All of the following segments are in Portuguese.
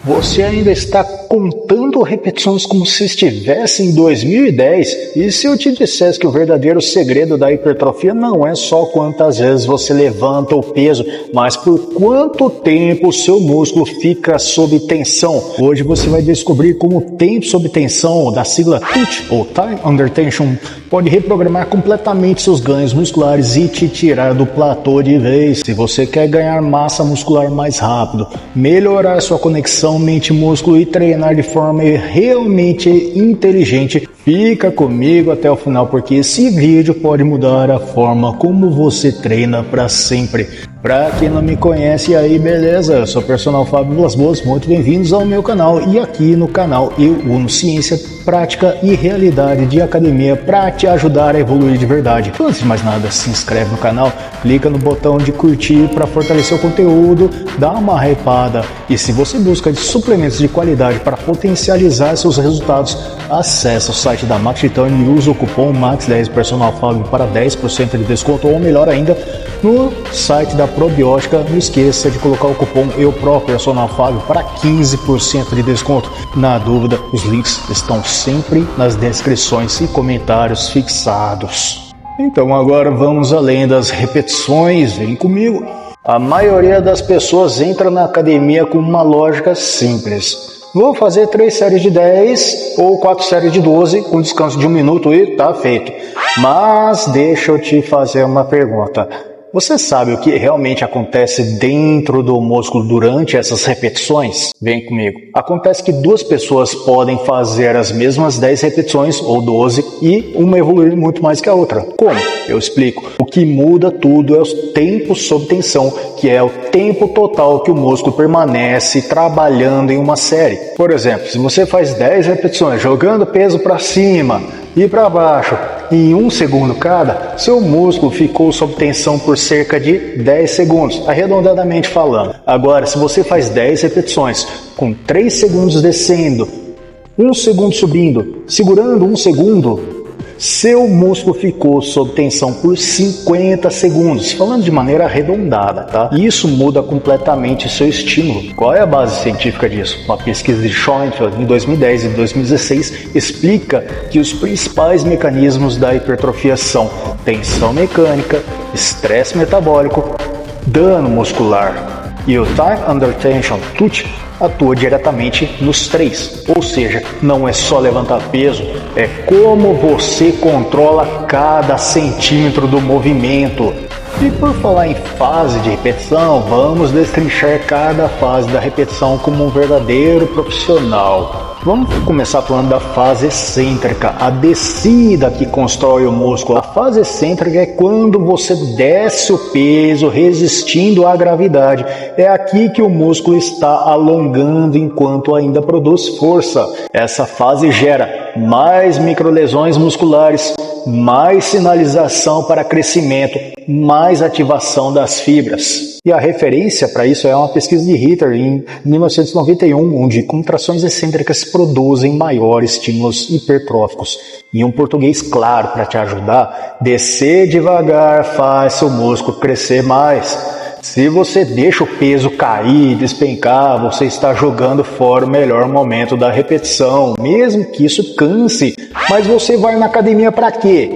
Você ainda está contando repetições como se estivesse em 2010? E se eu te dissesse que o verdadeiro segredo da hipertrofia não é só quantas vezes você levanta o peso, mas por quanto tempo o seu músculo fica sob tensão? Hoje você vai descobrir como o tempo sob tensão, da sigla TUT, ou Time Under Tension, pode reprogramar completamente seus ganhos musculares e te tirar do platô de vez. Se você quer ganhar massa muscular mais rápido, melhorar sua conexão mente-músculo e treinar de forma realmente inteligente, fica comigo até o final, porque esse vídeo pode mudar a forma como você treina para sempre. Pra quem não me conhece, e aí, beleza? Eu sou o personal Fábio Vilas Boas, muito bem-vindos ao meu canal. E aqui no canal eu uno ciência, prática e realidade de academia para te ajudar a evoluir de verdade. Então, antes de mais nada, se inscreve no canal, clica no botão de curtir para fortalecer o conteúdo, dá uma hypada. E se você busca de suplementos de qualidade para potencializar seus resultados, acesse o site da Max Titânio e usa o cupom MAX10 Personal Fábio para 10% de desconto, ou melhor ainda, no site da Probiótica, não esqueça de colocar o cupom Personal Fábio para 15% de desconto. Na dúvida, os links estão sempre nas descrições e comentários fixados. Então agora vamos além das repetições, vem comigo. A maioria das pessoas entra na academia com uma lógica simples. Vou fazer 3 séries de 10 ou 4 séries de 12 com descanso de 1 minuto e tá feito. Mas deixa eu te fazer uma pergunta. Você sabe o que realmente acontece dentro do músculo durante essas repetições? Vem comigo. Acontece que 2 pessoas podem fazer as mesmas 10 repetições ou 12 e uma evoluir muito mais que a outra. Como? Eu explico. O que muda tudo é o tempo sob tensão, que é o tempo total que o músculo permanece trabalhando em uma série. Por exemplo, se você faz 10 repetições jogando peso para cima e para baixo, em 1 segundo cada, seu músculo ficou sob tensão por cerca de 10 segundos, arredondadamente falando. Agora, se você faz 10 repetições com 3 segundos descendo, 1 segundo subindo, segurando 1 segundo, seu músculo ficou sob tensão por 50 segundos, falando de maneira arredondada, tá? Isso muda completamente seu estímulo. Qual é a base científica disso? Uma pesquisa de Schoenfeld em 2010 e 2016 explica que os principais mecanismos da hipertrofia são tensão mecânica, estresse metabólico, dano muscular. E o Time Under Tension, TUT, atua diretamente nos 3, ou seja, não é só levantar peso, é como você controla cada centímetro do movimento. E por falar em fase de repetição, vamos destrinchar cada fase da repetição como um verdadeiro profissional. Vamos começar falando da fase excêntrica, a descida que constrói o músculo. A fase excêntrica é quando você desce o peso resistindo à gravidade. É aqui que o músculo está alongando enquanto ainda produz força. Essa fase gera mais microlesões musculares, mais sinalização para crescimento, mais ativação das fibras. E a referência para isso é uma pesquisa de Ritter em 1991, onde contrações excêntricas produzem maiores estímulos hipertróficos. Em um português claro para te ajudar, descer devagar faz seu músculo crescer mais. Se você deixa o peso cair e despencar, você está jogando fora o melhor momento da repetição, mesmo que isso canse. Mas você vai na academia para quê?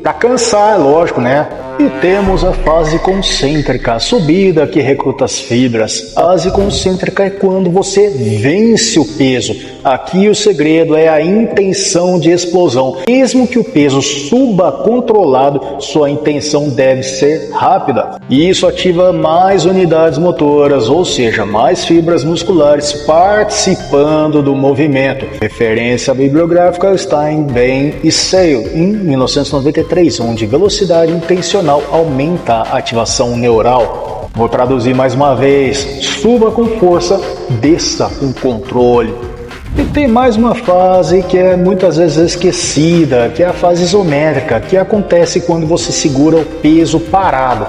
Para cansar, lógico, né? E temos a fase concêntrica, a subida que recruta as fibras. A fase concêntrica é quando você vence o peso. Aqui o segredo é a intenção de explosão. Mesmo que o peso suba controlado, sua intenção deve ser rápida. E isso ativa mais unidades motoras, ou seja, mais fibras musculares participando do movimento. Referência bibliográfica está em Bain e Sale, em 1993, onde velocidade intencional aumenta a ativação neural. Vou traduzir mais uma vez: suba com força, desça com controle. E tem mais uma fase que é muitas vezes esquecida, que é a fase isométrica, que acontece quando você segura o peso parado.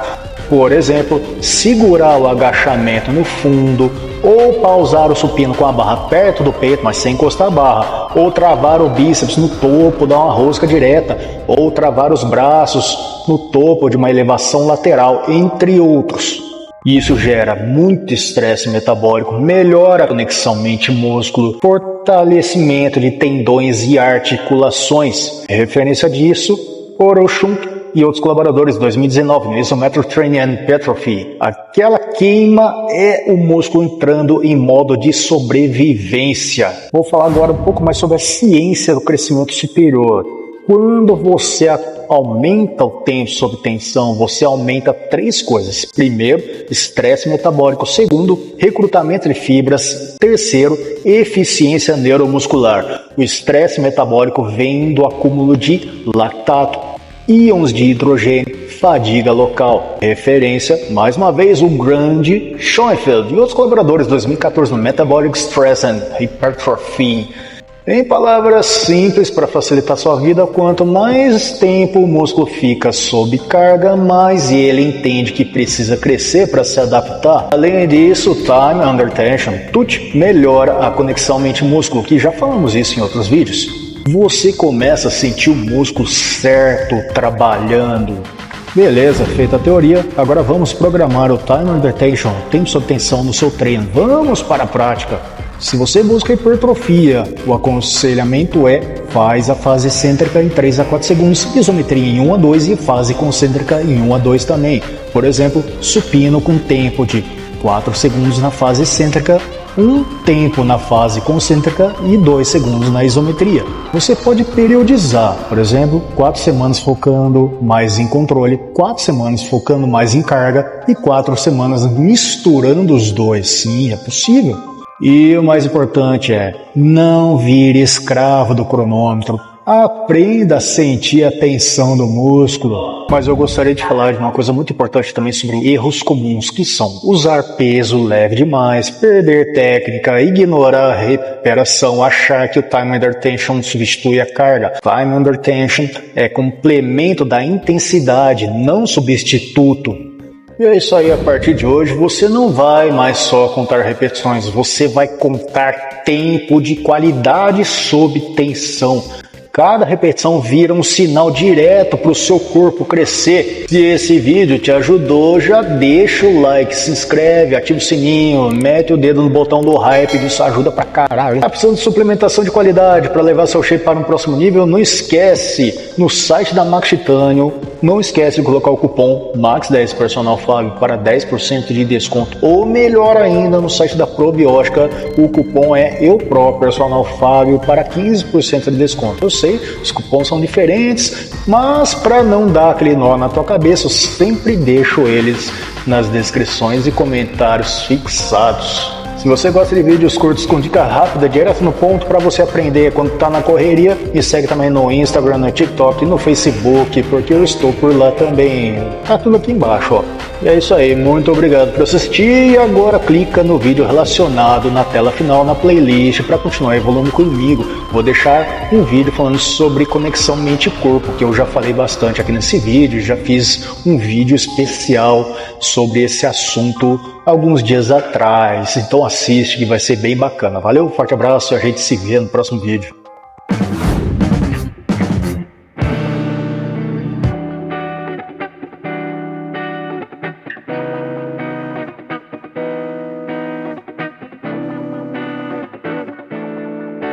Por exemplo, segurar o agachamento no fundo, ou pausar o supino com a barra perto do peito, mas sem encostar a barra, ou travar o bíceps no topo, dar uma rosca direta, ou travar os braços no topo de uma elevação lateral, entre outros. E isso gera muito estresse metabólico, melhora a conexão mente-músculo, fortalecimento de tendões e articulações. Referência disso, Orochunk e outros colaboradores, 2019, no Isometric Training and Hypertrophy. Aquela queima é o músculo entrando em modo de sobrevivência. Vou falar agora um pouco mais sobre a ciência do crescimento superior. Quando você aumenta o tempo sob tensão, você aumenta 3 coisas. Primeiro, estresse metabólico. Segundo, recrutamento de fibras. Terceiro, eficiência neuromuscular. O estresse metabólico vem do acúmulo de lactato, íons de hidrogênio, fadiga local. Referência, mais uma vez, o grande Schoenfeld e outros colaboradores, 2014, no Metabolic Stress and Hypertrophy. Em palavras simples, para facilitar sua vida, quanto mais tempo o músculo fica sob carga, mais ele entende que precisa crescer para se adaptar. Além disso, Time Under Tension, TUT, melhora a conexão mente-músculo, que já falamos isso em outros vídeos. Você começa a sentir o músculo certo trabalhando. Beleza, feita a teoria, agora vamos programar o Time Under Tension, tempo sob tensão no seu treino. Vamos para a prática. Se você busca hipertrofia, o aconselhamento é: faz a fase excêntrica em 3 a 4 segundos, isometria em 1 a 2 e fase concêntrica em 1 a 2 também. Por exemplo, supino com tempo de 4 segundos na fase excêntrica, 1 tempo na fase concêntrica e 2 segundos na isometria. Você pode periodizar, por exemplo, 4 semanas focando mais em controle, 4 semanas focando mais em carga e 4 semanas misturando os dois. Sim, é possível. E o mais importante é: não vire escravo do cronômetro. Aprenda a sentir a tensão do músculo. Mas eu gostaria de falar de uma coisa muito importante também sobre erros comuns, que são usar peso leve demais, perder técnica, ignorar a recuperação, achar que o Time Under Tension substitui a carga. Time Under Tension é complemento da intensidade, não substituto. E é isso aí, a partir de hoje você não vai mais só contar repetições, você vai contar tempo de qualidade sob tensão. Cada repetição vira um sinal direto para o seu corpo crescer. Se esse vídeo te ajudou, já deixa o like, se inscreve, ativa o sininho, mete o dedo no botão do hype, isso ajuda pra caralho. Tá precisando de suplementação de qualidade para levar seu shape para um próximo nível? Não esquece, no site da Max Titânio, não esquece de colocar o cupom MAX10 Personal Fábio para 10% de desconto. Ou melhor ainda, no site da Probiótica, o cupom é EUPRO Personal Fábio para 15% de desconto. Eu sei, os cupons são diferentes, mas para não dar aquele nó na tua cabeça, eu sempre deixo eles nas descrições e comentários fixados. Se você gosta de vídeos curtos com dica rápida, direto no ponto para você aprender quando está na correria, me segue também no Instagram, no TikTok e no Facebook, porque eu estou por lá também. Tá tudo aqui embaixo, ó. E é isso aí, muito obrigado por assistir e agora clica no vídeo relacionado na tela final, na playlist, para continuar evoluindo comigo. Vou deixar um vídeo falando sobre conexão mente-corpo, que eu já falei bastante aqui nesse vídeo, já fiz um vídeo especial sobre esse assunto alguns dias atrás, então assiste que vai ser bem bacana. Valeu, forte abraço e a gente se vê no próximo vídeo.